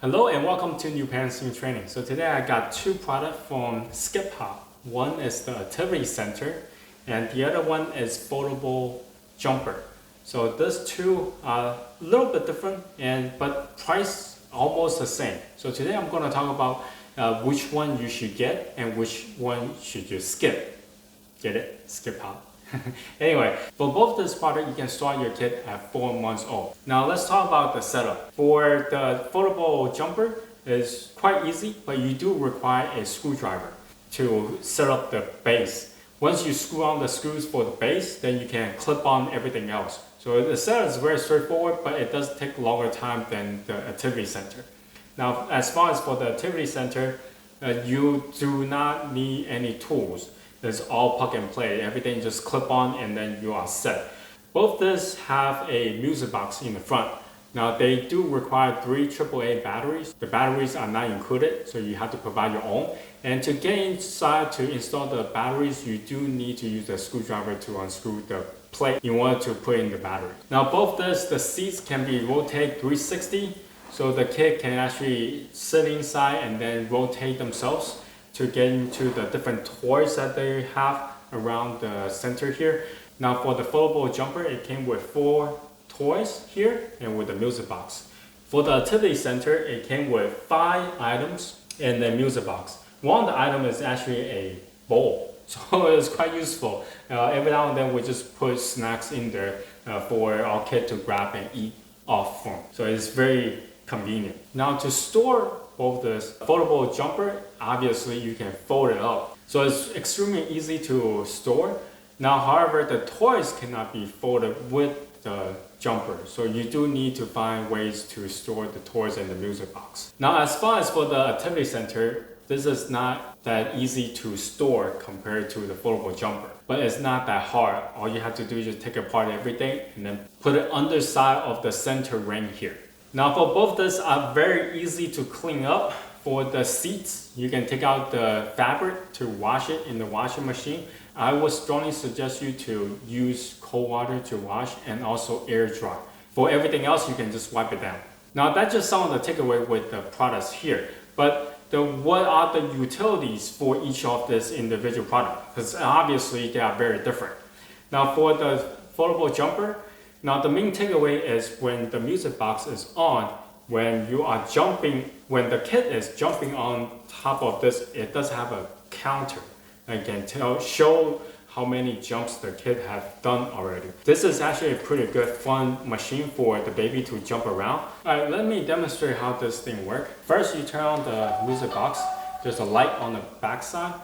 Hello and welcome to New Parents in Training. So today I got two products from Skip Hop. One is the Activity Center and the other one is Foldable Jumper. So these two are a little bit different but price almost the same. So today I'm going to talk about which one you should get and which one should you skip. Get it? Skip Hop. Anyway, for both this product, you can start your kid at 4 months old. Now let's talk about the setup. For the foldable jumper, it's quite easy, but you do require a screwdriver to set up the base. Once you screw on the screws for the base, then you can clip on everything else. So the setup is very straightforward, but it does take longer time than the activity center. Now, as far as for the activity center, you do not need any tools. It's all plug and play. Everything just clip on and then you are set. Both this have a music box in the front. Now they do require 3 AAA batteries. The batteries are not included, so you have to provide your own. And to get inside to install the batteries, you do need to use a screwdriver to unscrew the plate in order to put in the battery. Now both the seats can be rotated 360, so the kid can actually sit inside and then rotate themselves to get into the different toys that they have around the center here. Now for the foldable jumper, it came with 4 toys here and with a music box. For the activity center, it came with 5 items and a music box. One of the items is actually a bowl, so it's quite useful. Every now and then we just put snacks in there for our kid to grab and eat off from. So it's very convenient. Now to store both this foldable jumper, obviously you can fold it up. So it's extremely easy to store. Now, however, the toys cannot be folded with the jumper. So you do need to find ways to store the toys in the music box. Now, as far as for the activity center, this is not that easy to store compared to the foldable jumper. But it's not that hard. All you have to do is just take apart everything and then put it underside of the center ring here. Now for both this are very easy to clean up. For the seats, you can take out the fabric to wash it in the washing machine. I would strongly suggest you to use cold water to wash and also air dry. For everything else, you can just wipe it down. Now that's just some of the takeaway with the products here. But what are the utilities for each of this individual product? Because obviously they are very different. Now for the foldable jumper, now the main takeaway is when the music box is on, when you are jumping, when the kid is jumping on top of this, it does have a counter that can show how many jumps the kid have done already. This is actually a pretty good fun machine for the baby to jump around. Alright, let me demonstrate how this thing works. First you turn on the music box. There's a light on the back side,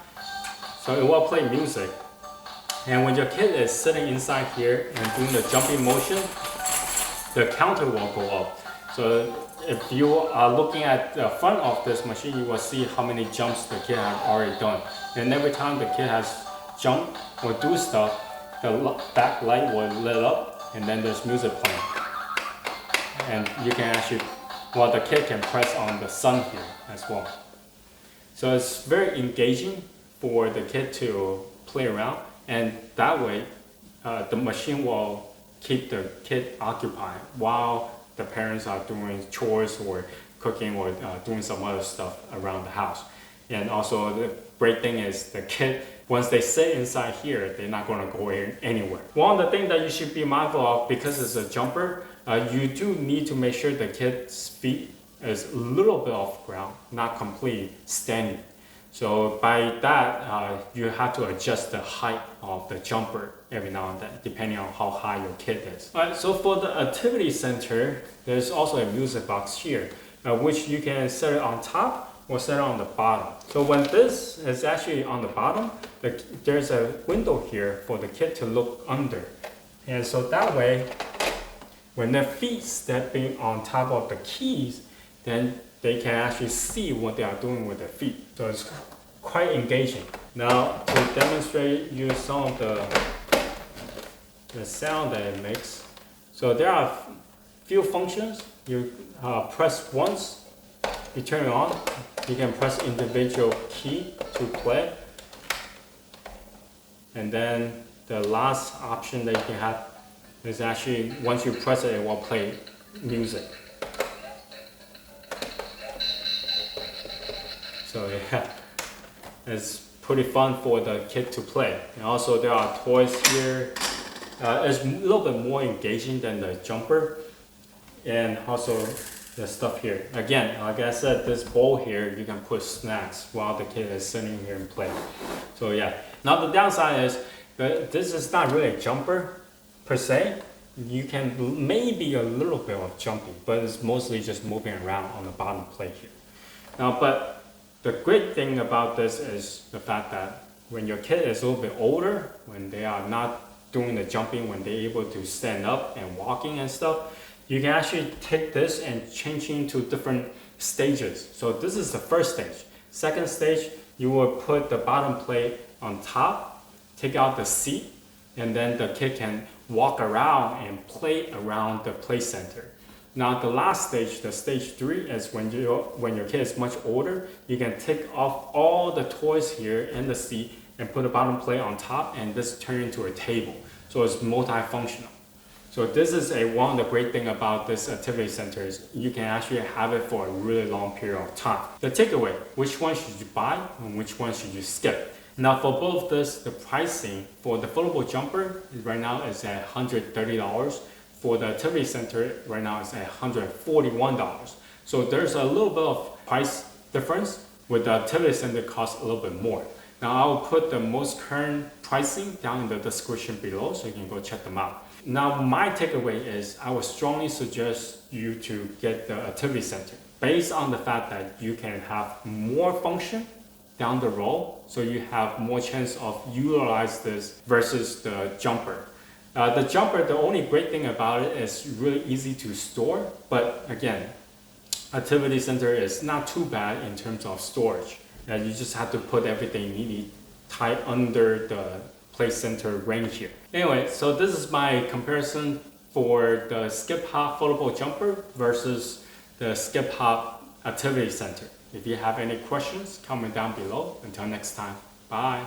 so it will play music. And when your kid is sitting inside here and doing the jumping motion, the counter will go up. So if you are looking at the front of this machine, you will see how many jumps the kid has already done. And every time the kid has jumped or do stuff, the back light will lit up and then there's music playing. And you can actually, well, the kid can press on the sun here as well. So it's very engaging for the kid to play around. And that way, the machine will keep the kid occupied while the parents are doing chores or cooking or doing some other stuff around the house. And also the great thing is the kid, once they sit inside here, they're not going to go anywhere. One of the things that you should be mindful of, because it's a jumper, you do need to make sure the kid's feet is a little bit off ground, not completely standing. So by that, you have to adjust the height of the jumper every now and then, depending on how high your kid is. Alright, so for the activity center, there's also a music box here, which you can set it on top or set it on the bottom. So when this is actually on the bottom, there's a window here for the kid to look under. And so that way, when their feet stepping on top of the keys, then they can actually see what they are doing with their feet. So it's quite engaging. Now to demonstrate you some of the sound that it makes. So there are a few functions. You press once, you turn it on. You can press individual key to play. And then the last option that you can have is actually once you press it, it will play music. So yeah, it's pretty fun for the kid to play. And also there are toys here. It's a little bit more engaging than the jumper. And also the stuff here. Again, like I said, this bowl here, you can put snacks while the kid is sitting here and play. So yeah. Now the downside is that this is not really a jumper per se. You can maybe a little bit of jumping, but it's mostly just moving around on the bottom plate here. Now, but the great thing about this is the fact that when your kid is a little bit older, when they are not doing the jumping, when they're able to stand up and walking and stuff, you can actually take this and change into different stages. So this is the first stage. Second stage, you will put the bottom plate on top, take out the seat, and then the kid can walk around and play around the play center. Now the last stage, the stage 3, is when your kid is much older, you can take off all the toys here and the seat and put the bottom plate on top, and this turn into a table. So it's multifunctional. So this is one of the great thing about this activity center is you can actually have it for a really long period of time. The takeaway, which one should you buy and which one should you skip? Now for both this, the pricing for the foldable jumper right now is at $130. For the activity center right now is at $141. So there's a little bit of price difference, with the activity center cost a little bit more. Now I will put the most current pricing down in the description below so you can go check them out. Now my takeaway is I would strongly suggest you to get the activity center based on the fact that you can have more function down the road, so you have more chance of utilize this versus the jumper. The jumper, the only great thing about it is really easy to store, but again, activity center is not too bad in terms of storage. You just have to put everything you need tight under the play center range here. Anyway, so this is my comparison for the Skip Hop foldable jumper versus the Skip Hop activity center. If you have any questions, comment down below. Until next time, bye.